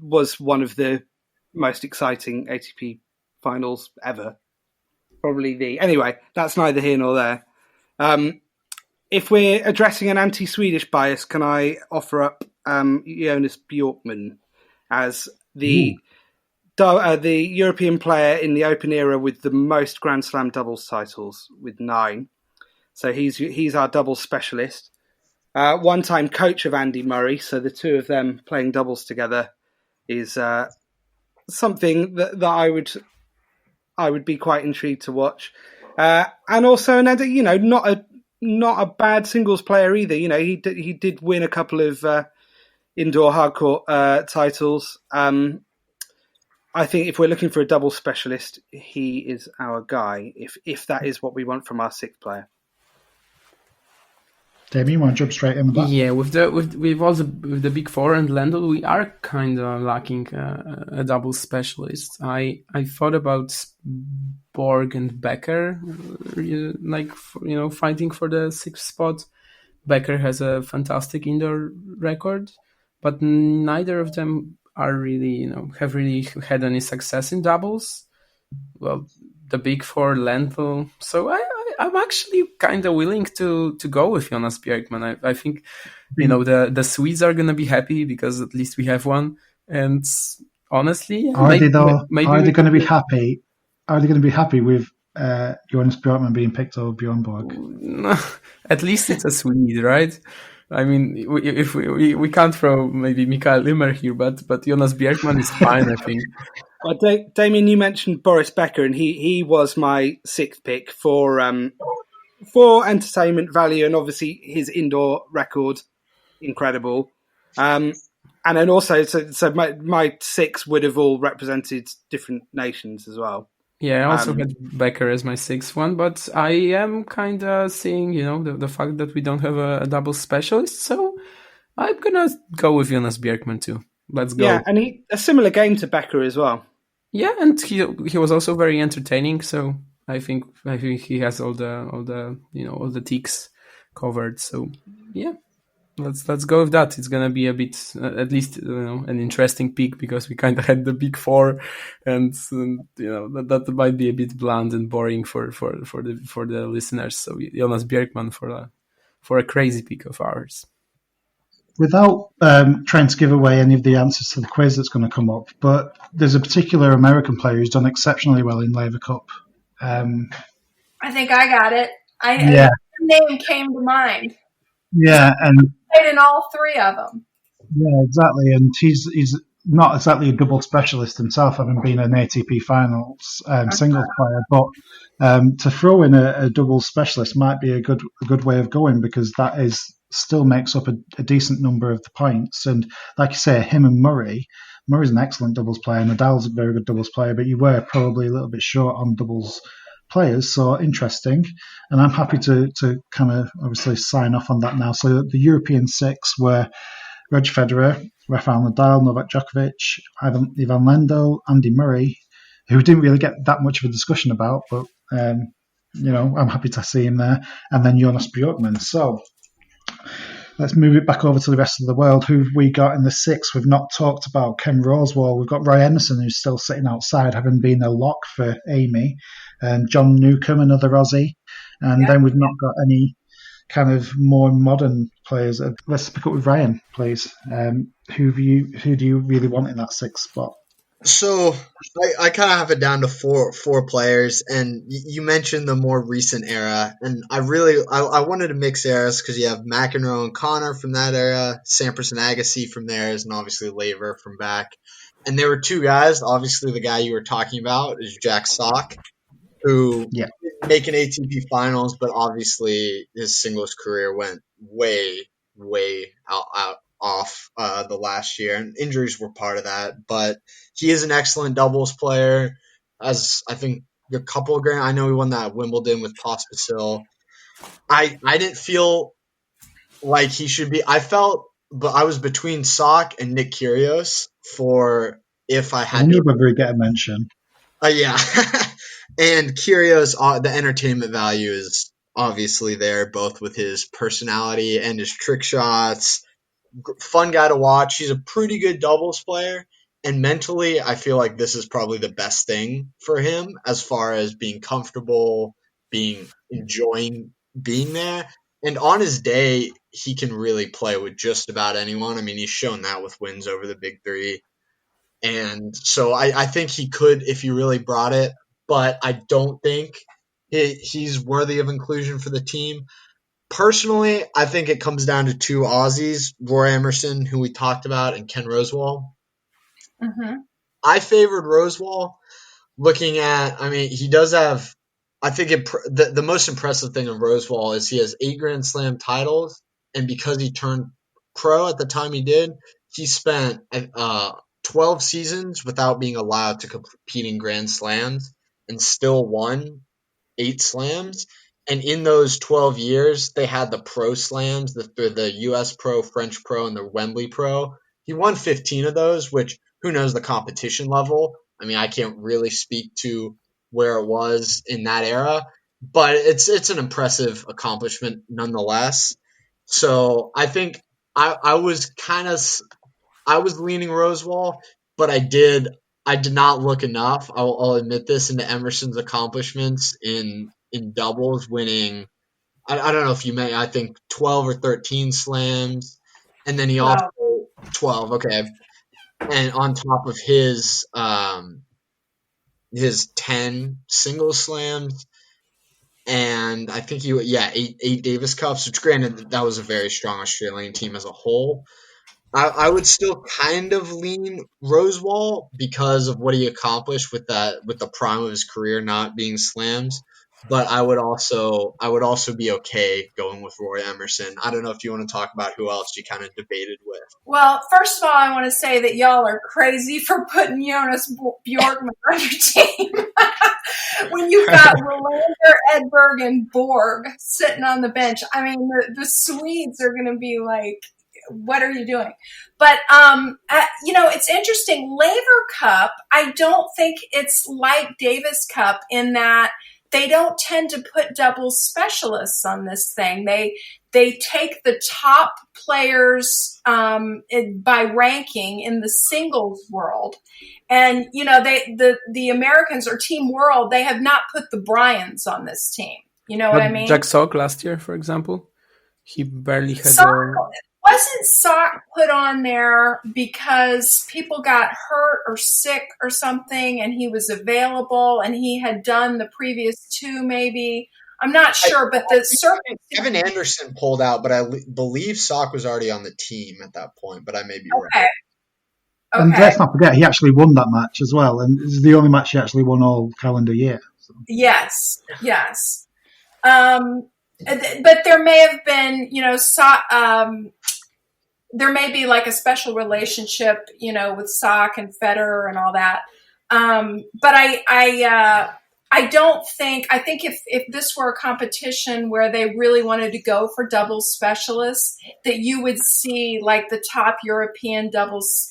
was one of the most exciting ATP finals ever. Anyway, that's neither here nor there. If we're addressing an anti-Swedish bias, can I offer up Jonas Bjorkman as the European player in the Open era with the most Grand Slam doubles titles, with 9. So he's our doubles specialist. One-time coach of Andy Murray, so the two of them playing doubles together is something that I would be quite intrigued to watch. And also, not a bad singles player either. He did win a couple of indoor hardcourt titles. I think if we're looking for a double specialist, he is our guy. If that is what we want from our 6th player. Damien, you want to jump straight in with that? Yeah, with the big 4 and Lendl, we are kind of lacking a double specialist. I thought about Borg and Becker, fighting for the 6th spot. Becker has a fantastic indoor record, but neither of them are really, have really had any success in doubles. Well, the big 4, Lendl. So I'm actually kind of willing to go with Jonas Björkman. I think, the Swedes are going to be happy because at least we have one. And honestly, are they going to be happy? Are they going to be happy with Jonas Björkman being picked over Björn Borg? No, at least it's a Swede, right? I mean, if we can't throw maybe Mikael Limmer here, but Jonas Björkman is fine, I think. Well, Damien, you mentioned Boris Becker, and he was my 6th pick for entertainment value, and obviously his indoor record, incredible. And then also, so my 6 would have all represented different nations as well. Yeah, I also had Becker as my 6th one, but I am kind of seeing, the fact that we don't have a double specialist, so I'm gonna go with Jonas Björkman too. Let's go. Yeah, and a similar game to Becker as well. Yeah, and he was also very entertaining. So I think he has all the ticks covered. So yeah, let's go with that. It's gonna be a bit, at least an interesting pick because we kind of had the big 4, and that might be a bit bland and boring for the listeners. So Jonas Björkman for a crazy pick of ours. Without trying to give away any of the answers to the quiz that's going to come up, but there's a particular American player who's done exceptionally well in Laver Cup. I think I got it. The name came to mind. Yeah, and played in all 3 of them. Yeah, exactly. And he's not exactly a double specialist himself, having been an ATP Finals singles player, but to throw in a double specialist might be a good way of going because that still makes up a decent number of the points. And like you say, him and Murray's an excellent doubles player. Nadal's a very good doubles player, but you were probably a little bit short on doubles players. So interesting. And I'm happy to kind of obviously sign off on that now. So the European 6 were Roger Federer, Rafael Nadal, Novak Djokovic, Ivan Lendl, Andy Murray, who didn't really get that much of a discussion about, but I'm happy to see him there. And then Jonas Björkman. So let's move it back over to the rest of the world. Who have we got in the 6? We've not talked about Ken Rosewall. We've got Roy Emerson, who's still sitting outside, having been a lock for Amy, and John Newcombe, another Aussie. And then we've not got any kind of more modern players. Let's pick up with Ryan, please. Who do you really want in that 6th spot? So I kind of have it down to four players, and you mentioned the more recent era, and I wanted to mix eras because you have McEnroe and Connor from that era, Sampras and Agassi from theirs, and obviously Laver from back. And there were 2 guys. Obviously, the guy you were talking about is Jack Sock, who didn't make an ATP Finals, but obviously his singles career went way out off the last year, and injuries were part of that. But he is an excellent doubles player. As I think a couple of grand, I know he won that Wimbledon with Pospisil. I didn't feel like he should be. But I was between Sock and Nick Kyrgios for if I had. I knew whether he'd get a mention. Yeah, and Kyrgios, the entertainment value is obviously there, both with his personality and his trick shots. fun guy to watch. He's a pretty good doubles player. And mentally, I feel like this is probably the best thing for him as far as being comfortable, enjoying being there. And on his day, he can really play with just about anyone. I mean, he's shown that with wins over the big three. And so I think he could if he really brought it, but I don't think he's worthy of inclusion for the team. Personally, I think it comes down to two Aussies, Roy Emerson, who we talked about, and Ken Rosewall. Mm-hmm. I favored Rosewall. He does have. I think the most impressive thing of Rosewall is he has 8 Grand Slam titles, and because he turned pro at the time he did, he spent 12 seasons without being allowed to compete in Grand Slams, and still won 8 slams. And in those 12 years, they had the Pro Slams, the U.S. Pro, French Pro, and the Wembley Pro. He won 15 of those, which who knows the competition level. I mean, I can't really speak to where it was in that era, but it's an impressive accomplishment nonetheless. So I think I was leaning Rosewall, but I did not look enough. I'll admit this, into Emerson's accomplishments in doubles, winning. I don't know if you may. I think 12 or 13 slams, and then he also 12. Okay, and on top of his 10 single slams, and I think eight Davis Cups. Which, granted, that was a very strong Australian team as a whole. I would still kind of lean Rosewall because of what he accomplished with the prime of his career not being slams. But I would also be okay going with Roy Emerson. I don't know if you want to talk about who else you kind of debated with. Well, first of all, I want to say that y'all are crazy for putting Jonas Bjorkman on your team. When you've got Wilander, Edberg, and Borg sitting on the bench, I mean, the Swedes are going to be like, what are you doing? But, it's interesting. Laver Cup, I don't think it's like Davis Cup in that they don't tend to put doubles specialists on this thing. They take the top players by ranking in the singles world. And, the Americans or Team World, they have not put the Bryans on this team. You know what I mean? Jack Sock last year, for example, he barely had Wasn't Sock put on there because people got hurt or sick or something and he was available and he had done the previous 2 maybe? I'm not sure, but Kevin Anderson pulled out, but I believe Sock was already on the team at that point, but I may be wrong. Okay. And let's not forget, he actually won that match as well, and this is the only match he actually won all calendar year. So. Yes. But there may have been, there may be like a special relationship, with Sock and Federer and all that. But I don't think, I think if this were a competition where they really wanted to go for doubles specialists, that you would see like the top European doubles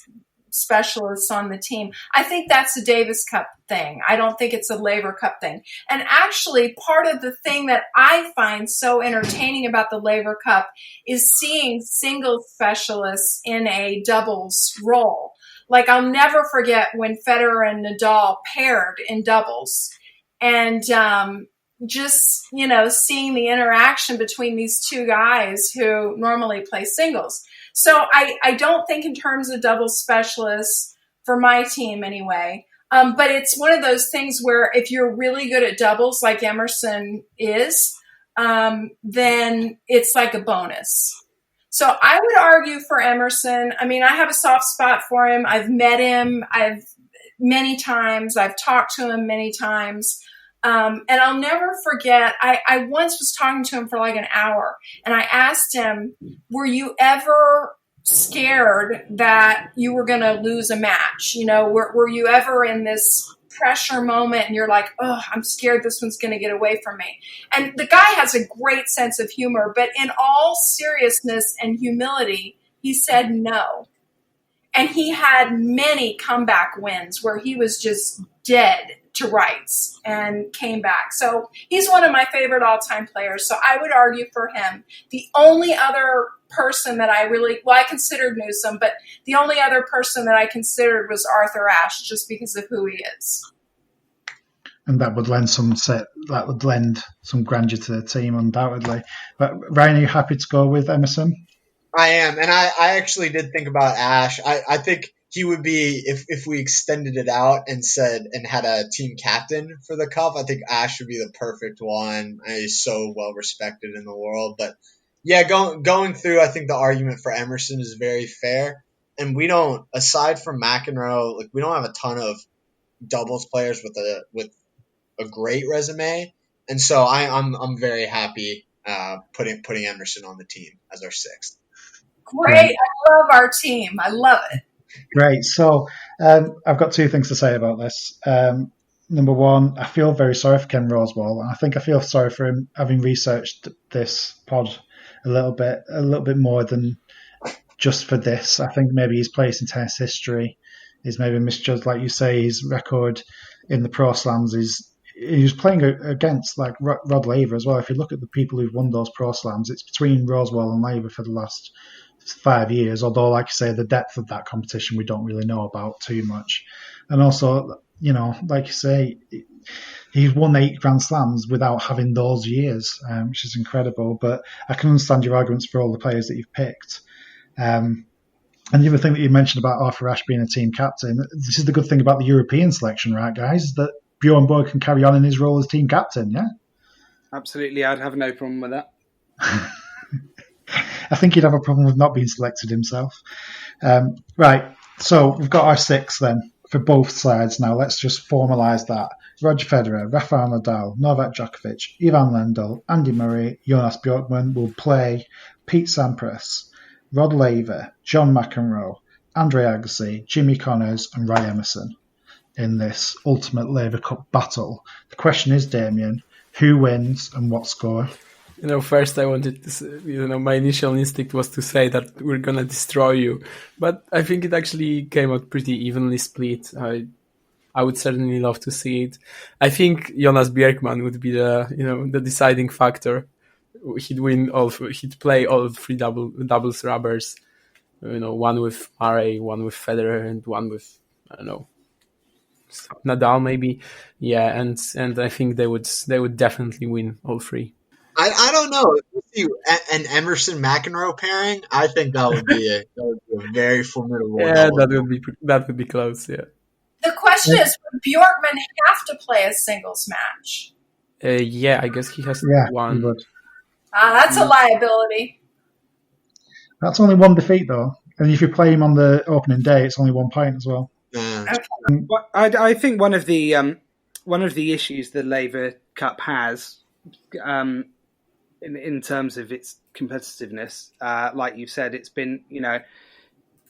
specialists on the team. I think that's a Davis Cup thing. I don't think it's a Laver Cup thing. And actually, part of the thing that I find so entertaining about the Laver Cup is seeing singles specialists in a doubles role. Like, I'll never forget when Federer and Nadal paired in doubles. And just, seeing the interaction between these two guys who normally play singles. So I don't think in terms of double specialists for my team anyway. But it's one of those things where if you're really good at doubles like Emerson is, then it's like a bonus. So I would argue for Emerson. I mean, I have a soft spot for him. I've met him. Many times. I've talked to him many times. And I'll never forget, I once was talking to him for like an hour, and I asked him, were you ever scared that you were going to lose a match? Were you ever in this pressure moment and you're like, oh, I'm scared this one's going to get away from me? And the guy has a great sense of humor, but in all seriousness and humility, he said no. And he had many comeback wins where he was just dead to rights and came back. So he's one of my favorite all-time players. So I would argue for him. The only other person that I considered Newsom, but the only other person that I considered was Arthur Ashe, just because of who he is. And that would lend some grandeur to the team, undoubtedly. But Ryan, are you happy to go with Emerson? I am, and I actually did think about Ashe. I think he would be, if we extended it out and had a team captain for the cup, I think Ashe would be the perfect one. He's so well respected in the world. But yeah, going through, I think the argument for Emerson is very fair. And we don't, aside from McEnroe, like we don't have a ton of doubles players with a great resume. And so I'm very happy putting Emerson on the team as our sixth. Great. I love our team. I love it. Great. So I've got two things to say about this. Number one, I feel very sorry for Ken Rosewall. And I think I feel sorry for him having researched this pod a little bit more than just for this. I think maybe his place in tennis history is maybe misjudged. Like you say, his record in the Pro Slams he was playing against like Rod Laver as well. If you look at the people who've won those Pro Slams, it's between Rosewall and Laver for the last 5 years, although like I say, the depth of that competition we don't really know about too much. And also, like you say, he's won 8 Grand Slams without having those years, which is incredible. But I can understand your arguments for all the players that you've picked. And the other thing that you mentioned about Arthur Ashe being a team captain, this is the good thing about the European selection, right, guys, is that Bjorn Borg can carry on in his role as team captain, yeah? Absolutely, I'd have no problem with that. I think he'd have a problem with not being selected himself. Right, so we've got our 6 then for both sides now. Let's just formalise that. Roger Federer, Rafael Nadal, Novak Djokovic, Ivan Lendl, Andy Murray, Jonas Bjorkman will play Pete Sampras, Rod Laver, John McEnroe, Andre Agassi, Jimmy Connors and Ray Emerson in this ultimate Laver Cup battle. The question is, Damien, who wins and what score? First I wanted to say, my initial instinct was to say that we're going to destroy you. But I think it actually came out pretty evenly split. I would certainly love to see it. I think Jonas Björkman would be the deciding factor. He'd play all 3 doubles rubbers. One with Murray, one with Federer, and one with, I don't know, Nadal maybe. Yeah, and I think they would definitely win all 3. I don't know. If we see an Emerson McEnroe pairing, I think that would be a very formidable. Yeah, that would be close. Yeah. The question is, would Bjorkman have to play a singles match? Yeah, I guess he has one. He would. That's a liability. That's only 1 defeat though, and if you play him on the opening day, it's only 1 point as well. Okay. I think one of the issues the Laver Cup has, in terms of its competitiveness, like you said, it's been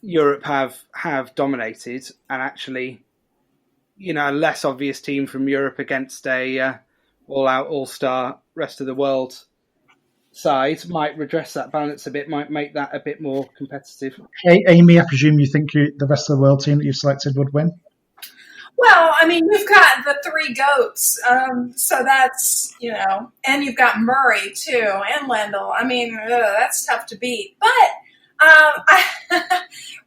Europe have dominated, and actually, a less obvious team from Europe against a all-out all-star rest of the world side might redress that balance a bit, might make that a bit more competitive. Hey, Amy, I presume you think the rest of the world team that you've selected would win? Well, I mean, you've got the 3 GOATs, so that's, and you've got Murray, too, and Lendl. I mean, that's tough to beat. But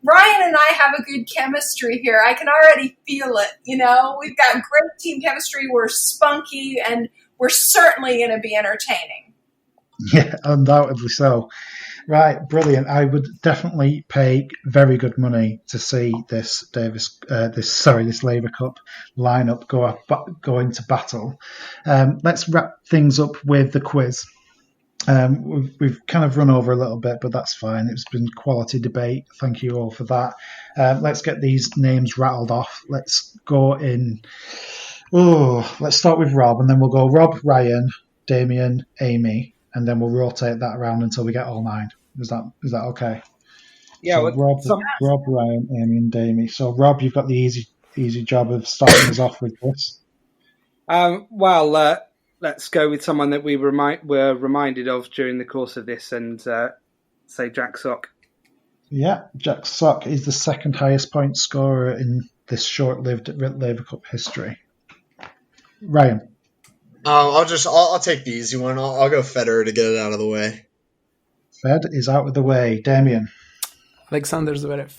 Ryan and I have a good chemistry here. I can already feel it, We've got great team chemistry. We're spunky, and we're certainly going to be entertaining. Yeah, undoubtedly so. Right, brilliant. I would definitely pay very good money to see this Laver Cup lineup go into battle. Let's wrap things up with the quiz. We've kind of run over a little bit, but that's fine. It's been quality debate. Thank you all for that. Let's get these names rattled off. Let's go in. Let's start with Rob, and then we'll go Rob, Ryan, Damien, Amy, and then we'll rotate that around until we get all 9. Is that okay? Yeah. So Rob, Ryan, Amy, and Damie. So Rob, you've got the easy job of starting us off with this. Let's go with someone that we were reminded of during the course of this, and say Jack Sock. Yeah, Jack Sock is the 2nd highest point scorer in this short-lived Laver Cup history. Ryan. I'll take the easy one. I'll go Federer to get it out of the way. Fed is out of the way. Damien. Alexander Zverev.